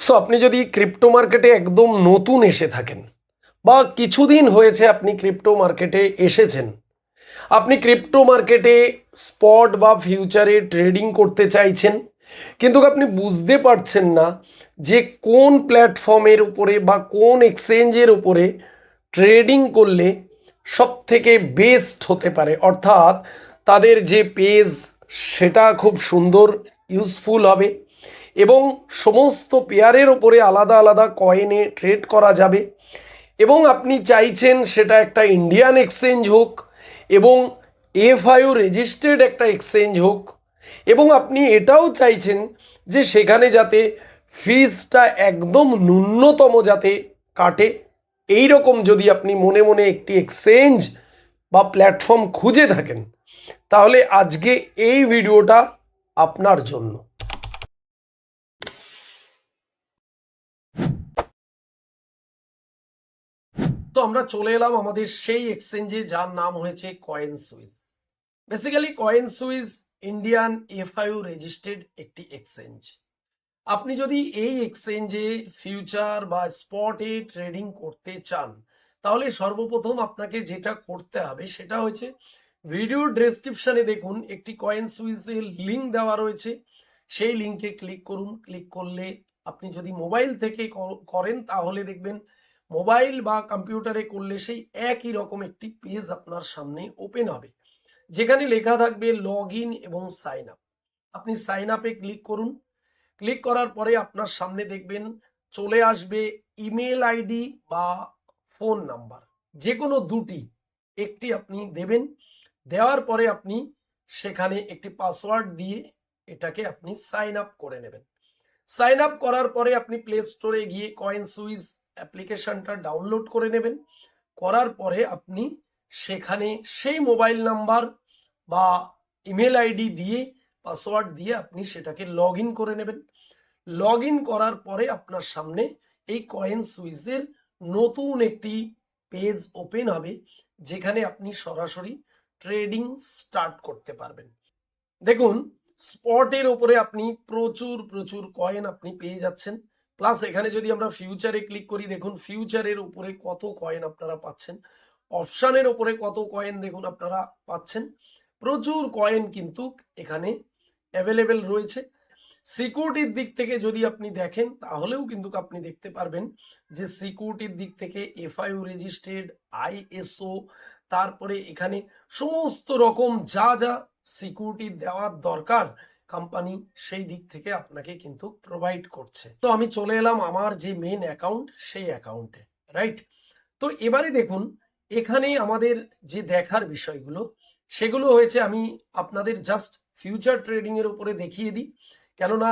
So আপনি যদি crypto মার্কেটে একদম নতুন এসে থাকেন বা কিছুদিন হয়েছে আপনি ক্রিপ্টো মার্কেটে এসেছেন, আপনি ক্রিপ্টো মার্কেটে স্পট বা ফিউচারে ট্রেডিং করতে চাইছেন, কিন্তু আপনি বুঝতে পারছেন না যে কোন প্ল্যাটফর্মের উপরে বা কোন এক্সচেঞ্জের উপরে ট্রেডিং করলে সব থেকে বেস্ট হতে পারে, অর্থাৎ তাদের যে পেজ সেটা খুব সুন্দর, ইউজফুল হবে এবং সমস্ত পেয়ারের ওপরে আলাদা আলাদা কয়েনে ট্রেড করা যাবে, এবং আপনি চাইছেন সেটা একটা ইন্ডিয়ান এক্সচেঞ্জ হোক এবং এফআইও রেজিস্টার্ড একটা এক্সচেঞ্জ হোক, এবং আপনি এটাও চাইছেন যে সেখানে যাতে ফিজটা একদম ন্যূনতম যাতে কাটে। এই রকম যদি আপনি মনে মনে একটি এক্সচেঞ্জ বা প্ল্যাটফর্ম খুঁজে থাকেন, তাহলে আজকে এই ভিডিওটা আপনার জন্য। তো আমরা চলে এলাম আমাদের সেই এক্সচেঞ্জে যার নাম হয়েছে coin switch. Basically coin switch Indian FIU registered একটি এক্সচেঞ্জ। আপনি যদি এই এক্সচেঞ্জে ফিউচার বা স্পটে ট্রেডিং করতে চান, তাহলে সর্বপ্রথম আপনাকে যেটা করতে হবে সেটা হচ্ছে ভিডিওর ডেসক্রিপশনে দেখুন একটি কয়েন সুইসের লিঙ্ক দেওয়া রয়েছে। সেই লিঙ্কে ক্লিক করুন। ক্লিক করলে আপনি যদি মোবাইল থেকে করেন তাহলে দেখবেন মোবাইল বা কম্পিউটারে করলে সেই একই রকম একটি পেজ আপনার সামনে ওপেন হবে, যেখানে লেখা থাকবে লগ ইন এবং সাইন আপ। আপনি সাইন আপে ক্লিক করুন। ক্লিক করার পরে আপনার সামনে দেখবেন চলে আসবে ইমেল আইডি বা ফোন নাম্বার, যে কোনো দুটি একটি আপনি দেবেন। দেওয়ার পরে আপনি সেখানে একটি পাসওয়ার্ড দিয়ে এটাকে আপনি সাইন আপ করে নেবেন। সাইন আপ করার পরে আপনি প্লে স্টোরে গিয়ে কয়েন সুইস অ্যাপ্লিকেশনটা ডাউনলোড করে নেবেন। করার পরে আপনি সেখানে সেই মোবাইল নাম্বার বা ইমেল আইডি দিয়ে পাসওয়ার্ড দিয়ে আপনি সেটাকে লগ ইন করে নেবেন। লগ ইন করার পরে আপনার সামনে এই কয়েন সুইসের নতুন একটি পেজ ওপেন হবে, যেখানে আপনি সরাসরি ট্রেডিং স্টার্ট করতে পারবেন। দেখুন, স্পটের ওপরে আপনি প্রচুর প্রচুর কয়েন আপনি পেয়ে যাচ্ছেন। প্লাস এখানে যদি আমরা ফিউচারে ক্লিক করি, দেখুন ফিউচারের উপরে কত কয়েন আপনারা পাচ্ছেন। অপশানের ওপরে কত কয়েন দেখুন আপনারা পাচ্ছেন। প্রচুর কয়েন কিন্তু এখানে অ্যাভেলেবেল রয়েছে। সিকিউরিটির দিক থেকে যদি আপনি দেখেন তাহলেও কিন্তু আপনি দেখতে পারবেন যে সিকিউরিটির দিক থেকে এফআইও রেজিস্টার্ড, আইএসও, তারপরে এখানে সমস্ত রকম যা যা সিকিউরিটি দেওয়ার দরকার কোম্পানি সেই দিক থেকে আপনাকে কিন্তু প্রোভাইড করছে। তো আমি চলে এলাম আমার যে মেন অ্যাকাউন্ট সেই অ্যাকাউন্টে, রাইট? তো এবারে দেখুন এখানে আমাদের যে দেখার বিষয়গুলো সেগুলো হয়েছে, আমি আপনাদের জাস্ট ফিউচার ট্রেডিং এর উপরে দেখিয়ে দিই, কেননা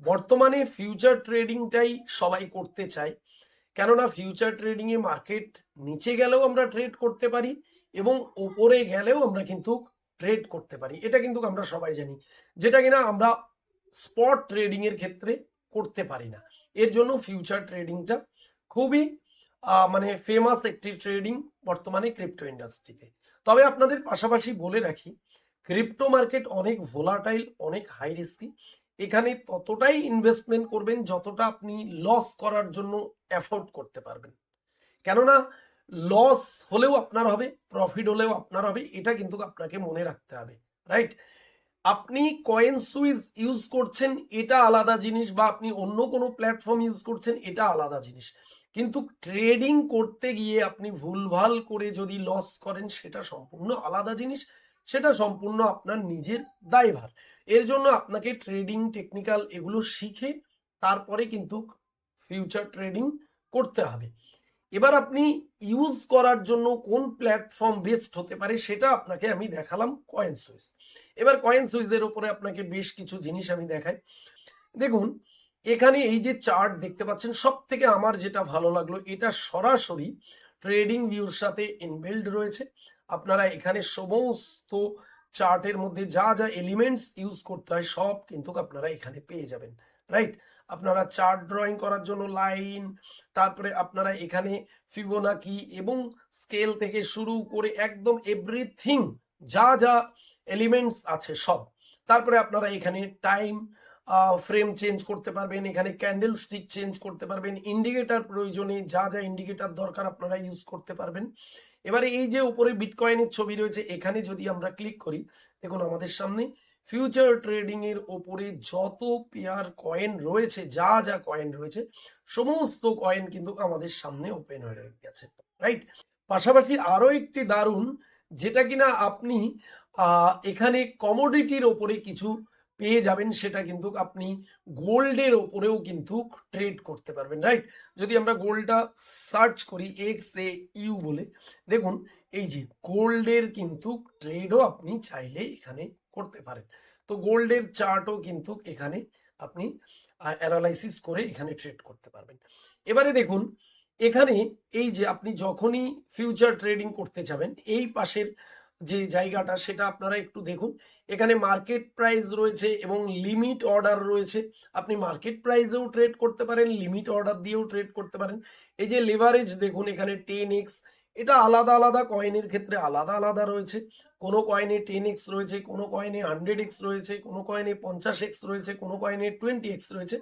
বর্তমানে ফিউচার ট্রেডিংটাই সবাই করতে চায়। কেননা ফিউচার ট্রেডিং এ মার্কেট নিচে গেলেও আমরা ট্রেড করতে পারি এবং ওপরে গেলেও আমরা কিন্তু ট্রেড করতে পারি, এটা কিন্তু আমরা সবাই জানি, যেটা কিনা আমরা স্পট ট্রেডিং এর ক্ষেত্রে করতে পারি না। এর জন্য ফিউচার ট্রেডিংটা খুবই মানে ফেমাস একটি ট্রেডিং বর্তমানে ক্রিপ্টো ইন্ডাস্ট্রিতে। তবে আপনাদের পাশাপাশি বলে রাখি, ক্রিপ্টো মার্কেট অনেক ভোলাটাইল, অনেক হাই রিস্কি। এখানে ততটাই ইনভেস্টমেন্ট করবেন যতটা আপনি লস করার জন্য অ্যাফোর্ড করতে পারবেন। কেননা লস হলেও আপনার হবে, প্রফিট হলেও আপনার হবে, এটা কিন্তু আপনাকে মনে রাখতে হবে, রাইট? আপনি কয়েন সুইস ইউজ করছেন এটা আলাদা জিনিস, বা আপনি অন্য কোনো প্ল্যাটফর্ম ইউজ করছেন এটা আলাদা জিনিস, কিন্তু ট্রেডিং করতে গিয়ে আপনি ভুলভাল করে যদি লস করেন সেটা সম্পূর্ণ আলাদা জিনিস, সেটা সম্পূর্ণ আপনার নিজের দায়ভার। এর জন্য আপনাকে ট্রেডিং টেকনিক্যাল এগুলো শিখে তারপরে কিন্তু ফিউচার ট্রেডিং করতে হবে। এবার আপনি ইউজ করার জন্য কোন প্ল্যাটফর্ম বেস্ট হতে পারে সেটা আপনাকে আমি দেখালাম কয়েন সুইস। এবার কয়েন সুইসের উপরে আপনাকে বেশ কিছু জিনিস আমি দেখাই। দেখুন এখানে এই যে চার্ট দেখতে পাচ্ছেন, সব থেকে আমার যেটা ভালো লাগলো, এটা সরাসরি ট্রেডিং ভিউর সাথে ইনবিল্ড রয়েছে। আপনারা এখানে সমস্ত চার্টের মধ্যে যা যা এলিমেন্টস ইউজ করতে হয় সব কিন্তু আপনারা এখানে পেয়ে যাবেন, রাইট? আপনারা চার্ট ড্রয়িং করার জন্য লাইন, তারপরে আপনারা এখানে ফিবোনাকি এবং স্কেল থেকে শুরু করে একদম এভরিথিং যা যা এলিমেন্টস আছে সব। তারপরে আপনারা এখানে টাইম, ফ্রেম চেঞ্জ করতে পারবেন, এখানে ক্যান্ডেল স্টিক চেঞ্জ করতে পারবেন, ইন্ডিকেটার প্রয়োজনে যা যা ইন্ডিকেটার দরকার আপনারা ইউজ করতে পারবেন। এবারে এই যে উপরে বিটকয়েনের ছবি রয়েছে, এখানে যদি আমরা ক্লিক করি, দেখুন আমাদের সামনে ফিউচার ট্রেডিং এর ওপরে যত পেয়ার কয়েন রয়েছে, যা যা কয়েন রয়েছে সমস্ত কয়েন কিন্তু আমাদের সামনে ওপেন হয়ে গেছে, রাইট। পাশাপাশি আরো একটি দারুণ, যেটা কিনা আপনি এখানে কমোডিটির ওপরে কিছু পেয়ে যাবেন, সেটা কিন্তু আপনি গোল্ডের ওপরেও কিন্তু ট্রেড করতে পারবেন, রাইট। যদি আমরা গোল্ডটা সার্চ করি XAU বলে, দেখুন এই যে গোল্ডের কিন্তু ট্রেডও আপনি চাইলে এখানে করতে পারেন। তো গোল্ডের চার্টও কিন্তু এখানে আপনি অ্যানালাইসিস করে এখানে ট্রেড করতে পারবেন। এবারে দেখুন এখানে এই যে আপনি যখনই ফিউচার ট্রেডিং করতে যাবেন, এই পাশের যে জায়গাটা সেটা আপনারা একটু দেখুন, এখানে মার্কেট প্রাইস রয়েছে এবং লিমিট অর্ডার রয়েছে। আপনি মার্কেট প্রাইসেও ট্রেড করতে পারেন, লিমিট অর্ডার দিয়েও ট্রেড করতে পারেন। এই যে লেভারেজ দেখুন এখানে 10x, এটা আলাদা আলাদা কয়েনের ক্ষেত্রে আলাদা আলাদা রয়েছে। কোনো কয়েনে 10x রয়েছে, কোনো কয়েনে 100x রয়েছে, কোনো কয়েনে 50x রয়েছে, কোনো কয়েনে 20x রয়েছে।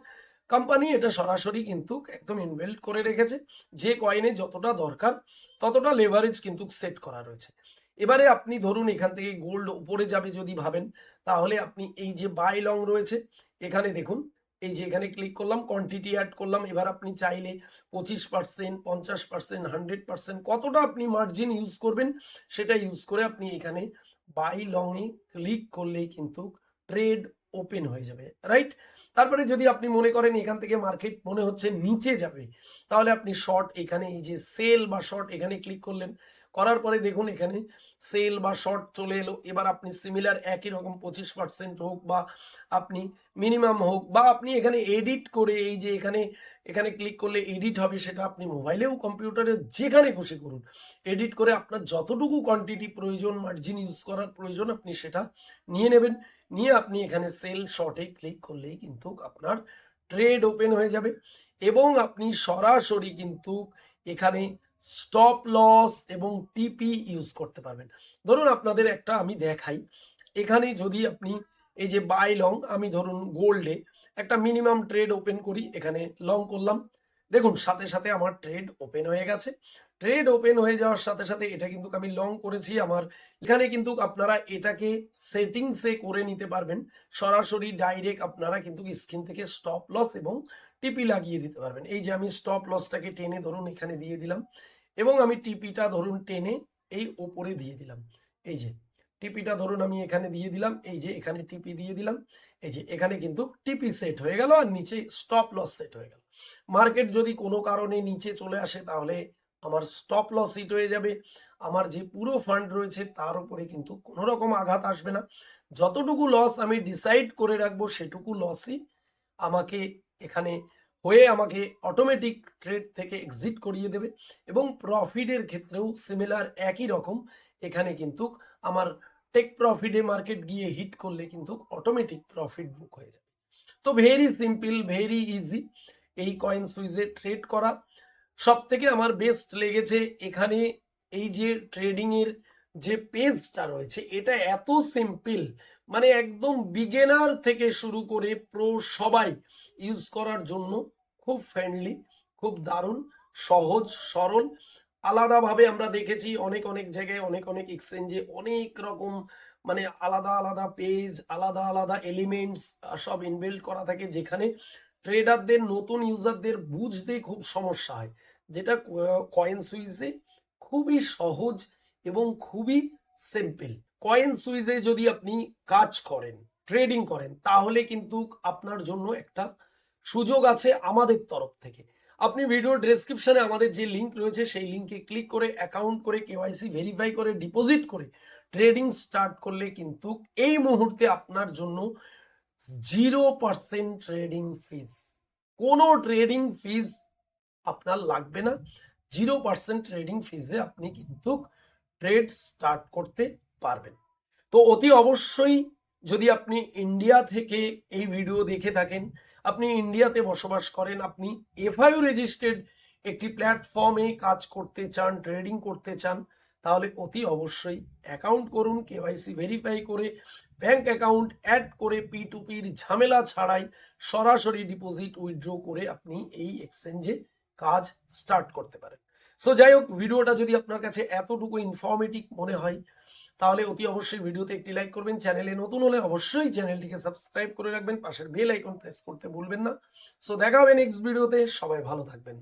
কোম্পানি এটা সরাসরি কিন্তু একদম ইনবিল্ট করে রেখেছে, যে কয়েনে যতটা দরকার ততটা লেভারেজ কিন্তু সেট করা রয়েছে। এবারে আপনি ধরুন এখান থেকে গোল্ড উপরে যাবে যদি ভাবেন, তাহলে আপনি এই যে বাই লং রয়েছে, এখানে দেখুন এই যে এখানে ক্লিক করলাম, কোয়ান্টিটি অ্যাড করলাম। এবার আপনি চাইলে 25%, 50%, 100% কতটা আপনি মার্জিন ইউজ করবেন সেটা ইউজ করে আপনি এখানে বাই লং এ ক্লিক করলেই কিন্তু ট্রেড ওপেন হয়ে যাবে, রাইট। তারপরে যদি আপনি মনে করেন এখান থেকে মার্কেট মনে হচ্ছে নিচে যাবে, তাহলে আপনি শর্ট এখানে এই যে সেল বা শর্ট এখানে ক্লিক করলেন, করার পরে দেখুন এখানে সেল বা শর্ট চলে এলো। এবার আপনি সিমিলার একই রকম 25% হোক বা আপনি মিনিমাম হোক, বা আপনি এখানে এডিট করে এই যে এখানে এখানে ক্লিক করলে এডিট হবে, সেটা আপনি মোবাইলেও কম্পিউটারে যেখানে খুশি করুন, এডিট করে আপনার যতটুকু কোয়ান্টিটি প্রয়োজন, মার্জিন ইউজ করার প্রয়োজন, আপনি সেটা নিয়ে নেবেন। নিয়ে আপনি এখানে সেল শর্টে ক্লিক করলেই কিন্তু আপনার ট্রেড ওপেন হয়ে যাবে এবং আপনি সরাসরি কিন্তু এখানে স্টপ লস এবং টিপি ইউজ করতে পারবেন। ধরুন আপনাদের একটা আমি দেখাই, এখানে যদি আপনি এই যে বাই লং, আমি ধরুন গোল্ডে একটা মিনিমাম ট্রেড ওপেন করি, এখানে লং করলাম, দেখুন সাথে সাথে আমার ট্রেড ওপেন হয়ে গেছে। ট্রেড ওপেন হয়ে যাওয়ার সাথে সাথে এটা কিন্তু আমি লং করেছি আমার, এখানে কিন্তু আপনারা এটাকে সেটিংসে করে নিতে পারবেন, সরাসরি ডাইরেক্ট আপনারা কিন্তু স্ক্রিন থেকে স্টপ লস এবং টিপি লাগিয়ে দিতে পারবেন। এই যে আমি স্টপ লসটাকে টেনে ধরুন এখানে দিয়ে দিলাম এবং আমি টিপিটা ধরুন টেনে এই ওপরে দিয়ে দিলাম। এই যে টিপিটা ধরুন আমি এখানে দিয়ে দিলাম, এই যে এখানে টিপি দিয়ে দিলাম, এই যে এখানে কিন্তু টিপি সেট হয়ে গেল আর নিচে স্টপ লস সেট হয়ে গেল। মার্কেট যদি কোনো কারণে নিচে চলে আসে তাহলে আমার স্টপ লস হিট হয়ে যাবে, আমার যে পুরো ফান্ড রয়েছে তার উপরে কিন্তু কোনো রকম আঘাত আসবে না। যতটুকু লস আমি ডিসাইড করে রাখবো সেটুকু লসই আমাকে এখানে হয়ে আমাকে অটোমেটিক ট্রেড থেকে এক্সিট করিয়ে দেবে এবং প্রফিটের ক্ষেত্রেও সিমিলার একই রকম, এখানে কিন্তু আমার টেক প্রফিটে মার্কেট গিয়ে হিট করলে কিন্তু অটোমেটিক প্রফিট বুক হয়ে যাবে। তো ভেরি সিম্পল, ভেরি ইজি এই কয়েন সুইজে ট্রেড করা। সব থেকে আমার বেস্ট লেগেছে এখানে এই যে ট্রেডিং এর যে পেজটা রয়েছে, এটা এত সিম্পল, মানে একদম বিগিনার থেকে শুরু করে প্রো সবাই ইউজ করার জন্য খুব ফ্রেন্ডলি, খুব দারুণ, সহজ সরল। আলাদাভাবে আমরা দেখেছি অনেক অনেক জায়গায়, অনেক অনেক এক্সচেঞ্জে অনেক রকম মানে আলাদা আলাদা পেজ, আলাদা আলাদা এলিমেন্টস সব ইনবিল্ড করা থাকে, যেখানে ট্রেডারদের, নতুন ইউজারদের বুঝতে খুব সমস্যা হয়, যেটা কয়েন সুইজে খুবই সহজ এবং খুবই সিম্পল। কয়েন সুইজে যদি আপনি কাজ করেন, ট্রেডিং করেন, তাহলে কিন্তু আপনার জন্য একটা সুযোগ আছে আমাদের তরফ থেকে। আপনি ভিডিও ডেসক্রিপশনে আমাদের যে লিঙ্ক রয়েছে সেই লিঙ্কে ক্লিক করে অ্যাকাউন্ট করে কেওয়াইসি ভেরিফাই করে ডিপোজিট করে ট্রেডিং স্টার্ট করলে কিন্তু এই মুহূর্তে আপনার জন্য 0% ট্রেডিং ফিস, কোনো ট্রেডিং ফিস আপনার লাগবে না। 0% ট্রেডিং ফিজে আপনি কিন্তু ট্রেড স্টার্ট করতে পারবেন। তো অতি অবশ্যই যদি আপনি ইন্ডিয়া থেকে এই ভিডিও দেখে থাকেন, আপনি ইন্ডিয়াতে বসবাস করেন, আপনি এফআইইউ রেজিস্টার্ড একটি প্ল্যাটফর্মে কাজ করতে চান, ট্রেডিং করতে চান, তাহলে অতি অবশ্যই অ্যাকাউন্ট করুন, কেওয়াইসি ভেরিফাই করে ব্যাংক অ্যাকাউন্ট অ্যাড করে P2P ঝামেলা ছাড়াই সরাসরি ডিপোজিট উইথড্র করে আপনি এই এক্সচেঞ্জে কাজ স্টার্ট করতে পারেন। সো যাই হোক, ভিডিওটা যদি আপনার কাছে এতটুকু ইনফরমেটিভ মনে হয় তাহলে অতি অবশ্যই ভিডিওতে একটি লাইক করবেন। চ্যানেলে নতুন হলে অবশ্যই চ্যানেলটিকে সাবস্ক্রাইব করে রাখবেন, পাশের বেল আইকন প্রেস করতে ভুলবেন না। সো দেখা হবে নেক্সট ভিডিওতে, সবাই ভালো থাকবেন।